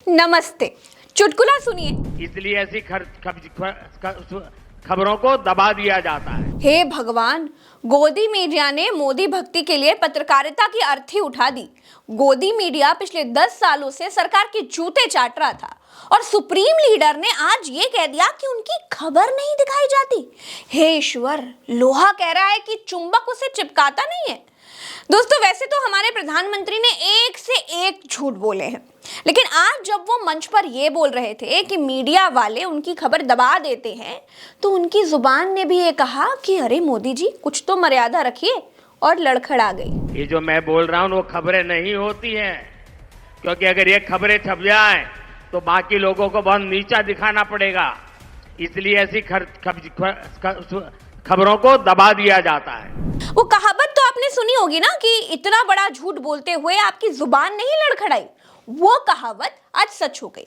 नमस्ते। चुटकुला सुनिए। इसलिए ऐसी खबरों को दबा दिया जाता है। हे भगवान, गोदी मीडिया ने मोदी भक्ति के लिए पत्रकारिता की अर्थी उठा दी। गोदी मीडिया पिछले 10 सालों से सरकार के जूते चाट रहा था और सुप्रीम लीडर ने आज ये कह दिया कि उनकी खबर नहीं दिखाई जाती। हे ईश्वर, लोहा कह रहा है कि चुंबक उसे चिपकाता नहीं है। दोस्तों, वैसे तो हमारे प्रधानमंत्री ने एक से एक झूठ बोले हैं, लेकिन आज जब वो मंच पर ये बोल रहे थे कि मीडिया वाले उनकी खबर दबा देते हैं, तो उनकी जुबान ने भी ये कहा कि अरे मोदी जी, कुछ तो मर्यादा रखिए, और लड़खड़ा गई। ये जो मैं बोल रहा हूँ वो खबरें नहीं होती हैं, क्योंकि अगर ये खबरें छप जाए तो बाकी लोगों को बहुत नीचा दिखाना पड़ेगा। इसलिए ऐसी खबरों को दबा दिया जाता है। वो कहावत तो आपने सुनी होगी ना कि इतना बड़ा झूठ बोलते हुए आपकी जुबान नहीं लड़खड़ाई। वो कहावत आज सच हो गई।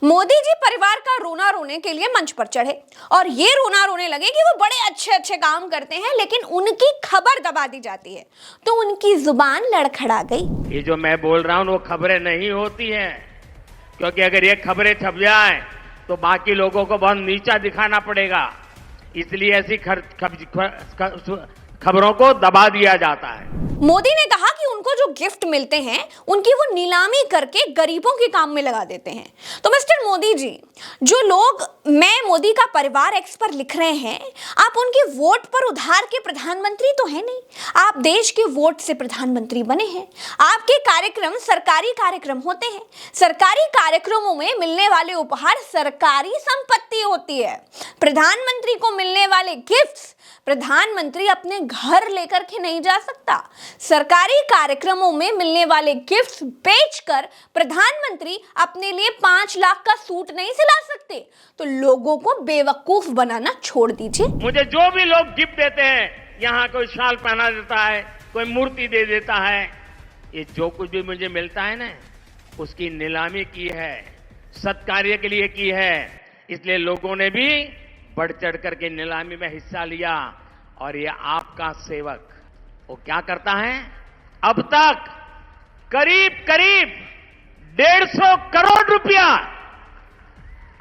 मोदी जी परिवार का रोना रोने के लिए मंच पर चढ़े और ये रोना रोने लगे कि वो बड़े अच्छे अच्छे काम करते हैं, लेकिन उनकी खबर दबा दी जाती है, तो उनकी जुबान लड़खड़ा गई। ये जो मैं बोल रहा हूँ वो खबरें नहीं होती हैं, क्योंकि अगर ये खबरें छप जाए तो बाकी लोगों को बहुत नीचा दिखाना पड़ेगा। इसलिए ऐसी खबरों को दबा दिया जाता है। मोदी ने कहा कि उनको जो गिफ्ट मिलते हैं उनकी वो नीलामी करके गरीबों के काम में लगा देते हैं। तो मिस्टर मोदी जी, जो लोग मैं मोदी का परिवार एक्स पर लिख रहे हैं, आप उनके वोट पर उधार के प्रधानमंत्री तो है नहीं। आप देश के वोट से प्रधानमंत्री बने हैं। आपके कार्यक्रम सरकारी कार्यक्रम होते हैं। सरकारी कार्यक्रमों में मिलने वाले उपहार सरकारी संपत्ति होती है। प्रधानमंत्री को मिलने वाले गिफ्ट्स प्रधानमंत्री अपने घर लेकर के नहीं जा सकता। सरकारी कार्यक्रमों में मिलने वाले गिफ्ट्स बेचकर प्रधानमंत्री अपने लिए 5 लाख का सूट नहीं सिला सकते। तो लोगों को बेवकूफ बनाना छोड़ दीजिए। मुझे जो भी लोग गिफ्ट देते हैं, यहाँ कोई शाल पहना देता है, कोई मूर्ति दे देता है, ये जो कुछ भी मुझे मिलता है ना, उसकी नीलामी की है, सत्कार्य के लिए की है। इसलिए लोगों ने भी बढ़ चढ़ करके नीलामी में हिस्सा लिया। और ये आपका सेवक वो क्या करता है, अब तक करीब करीब 150 करोड़ रुपया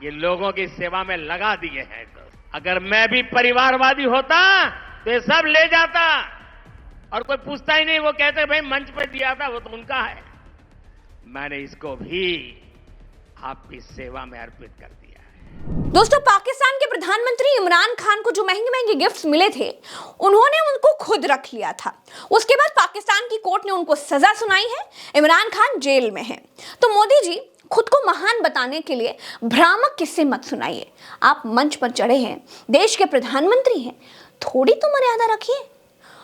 ये लोगों की सेवा में लगा दिए हैं। अगर मैं भी परिवारवादी होता तो ये सब ले जाता और कोई पूछता ही नहीं। वो कहते भाई मंच पे दिया था, वो तो उनका है। मैंने इसको भी आपकी सेवा में अर्पित कर दिया। दोस्तों, पाकिस्तान के प्रधानमंत्री इमरान खान को जो महंगे महंगे गिफ्ट्स मिले थे, उन्होंने उनको खुद रख लिया था। उसके बाद पाकिस्तान की कोर्ट ने उनको सजा सुनाई है। इमरान खान जेल में है। तो मोदी जी, खुद को महान बताने के लिए भ्रामक किस्से मत सुनाइए। आप मंच पर चढ़े हैं, देश के प्रधानमंत्री हैं, थोड़ी तो मर्यादा रखिए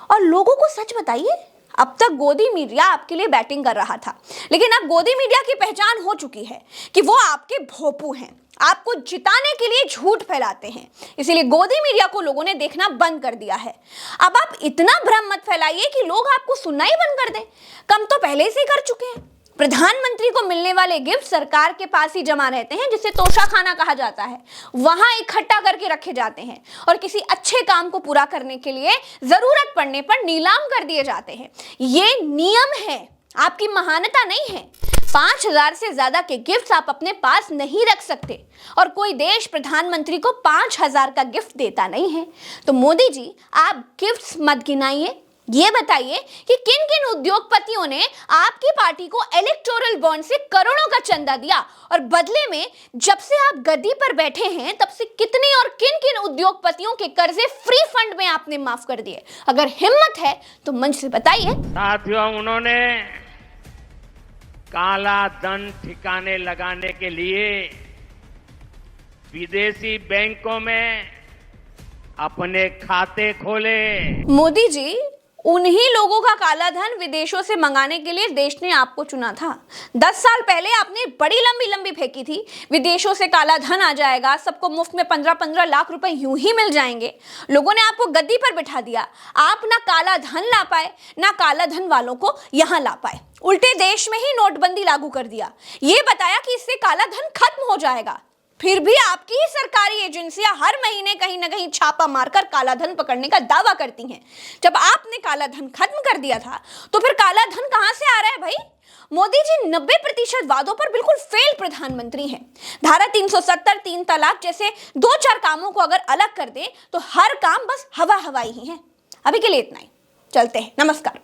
और लोगों को सच बताइए। अब तक गोदी मीडिया आपके लिए बैटिंग कर रहा था, लेकिन अब गोदी मीडिया की पहचान हो चुकी है कि वो आपके भोपू हैं, आपको जिताने के लिए झूठ फैलाते हैं। इसीलिए गोदी मीडिया को लोगों ने देखना बंद कर दिया है। अब आप इतना भ्रम मत फैलाइए कि लोग आपको सुनना ही बंद कर दें। कम तो पहले से ही कर चुके हैं। प्रधानमंत्री को मिलने वाले गिफ्ट सरकार के पास ही जमा रहते हैं, जिसे तोशाखाना कहा जाता है। वहां इकट्ठा करके रखे जाते हैं और किसी अच्छे काम को पूरा करने के लिए जरूरत पड़ने पर नीलाम कर दिए जाते हैं। ये नियम है, आपकी महानता नहीं है। 5,000 से ज्यादा के गिफ्ट्स आप अपने पास नहीं रख सकते और कोई देश प्रधानमंत्री को 5,000 का गिफ्ट देता नहीं है। तो मोदी जी, आप गिफ्ट्स मत गिनाइए। ये बताइए कि किन किन उद्योगपतियों ने आपकी पार्टी को इलेक्टोरल बॉन्ड से करोड़ों का चंदा दिया और बदले में जब से आप गद्दी पर बैठे हैं तब से कितने और किन किन उद्योगपतियों के कर्जे फ्री फंड में आपने माफ कर दिए। अगर हिम्मत है तो मंच से बताइए। साथियों, उन्होंने काला धन ठिकाने लगाने के लिए विदेशी बैंकों में अपने खाते खोले। मोदी जी, उन्हीं लोगों का काला धन विदेशों से मंगाने के लिए देश ने आपको चुना था। 10 साल पहले आपने बड़ी लंबी लंबी फेंकी थी, विदेशों से काला धन आ जाएगा, सबको मुफ्त में 15-15 लाख रुपए यूं ही मिल जाएंगे। लोगों ने आपको गद्दी पर बिठा दिया। आप ना काला धन ला पाए, ना काला धन वालों को यहां ला पाए। उल्टे देश में ही नोटबंदी लागू कर दिया। ये बताया कि इससे काला धन खत्म हो जाएगा। फिर भी आपकी ही सरकारी एजेंसियां हर महीने कहीं ना कहीं छापा मारकर काला धन पकड़ने का दावा करती हैं। जब आपने काला धन खत्म कर दिया था तो फिर काला धन कहां से आ रहा है भाई? मोदी जी 90% वादों पर बिल्कुल फेल प्रधानमंत्री हैं। धारा 370, 3 तलाक जैसे 2-4 कामों को अगर अलग कर दें तो हर काम बस हवा हवाई ही है। अभी के लिए इतना ही, चलते हैं, नमस्कार।